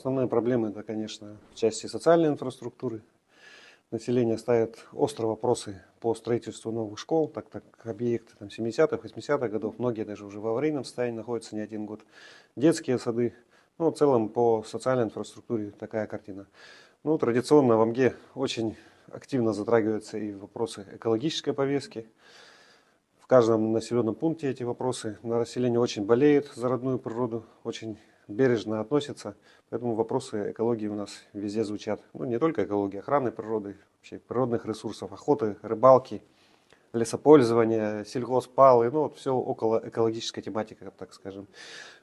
Основные проблемы, это, конечно, в части социальной инфраструктуры. Население ставит острые вопросы по строительству новых школ, так как объекты 70-х, 80-х годов, многие даже уже в аварийном состоянии находятся не один год. Детские сады, ну, в целом по социальной инфраструктуре такая картина. Ну, традиционно в ОМГе очень активно затрагиваются и вопросы экологической повестки. В каждом населенном пункте эти вопросы. Население очень болеет за родную природу, очень бережно относится. Поэтому вопросы экологии у нас везде звучат. Ну, не только экологии, охраны природы, вообще природных ресурсов, охоты, рыбалки, лесопользования, сельхозпалы. Ну, вот все около экологической тематики, так скажем.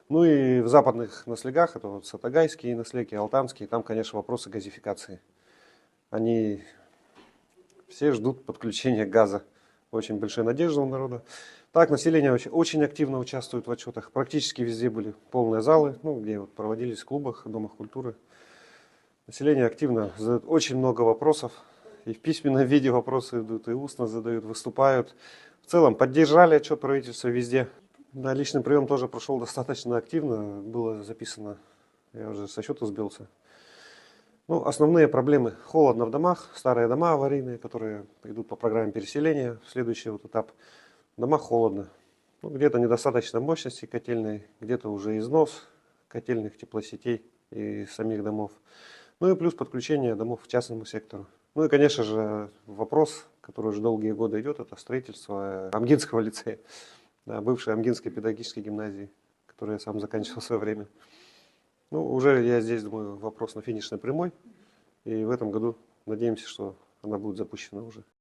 Ну и в западных наслегах, это вот сатагайские наслеги, алтанские, там, конечно, вопросы газификации. Они все ждут подключения газа. Очень большая надежда у народа. Так, население очень активно участвует в отчетах. Практически везде были полные залы, ну, где вот проводились в клубах, домах культуры. Население активно задает очень много вопросов. И в письменном виде вопросы идут, и устно задают, выступают. В целом поддержали отчет правительства везде. Да, личный прием тоже прошел достаточно активно. Было записано, я уже со счета сбился. Ну, основные проблемы. Холодно в домах, старые дома аварийные, которые идут по программе переселения. Следующий вот этап. В домах холодно. Ну, где-то недостаточно мощности котельной, где-то уже износ котельных теплосетей и самих домов. Ну и плюс подключение домов к частному сектору. Ну и, конечно же, вопрос, который уже долгие годы идет, это строительство Амгинского лицея, да, бывшей Амгинской педагогической гимназии, которую я сам заканчивал в свое время. Ну, уже я здесь, думаю, вопрос на финишной прямой. И в этом году надеемся, что она будет запущена уже.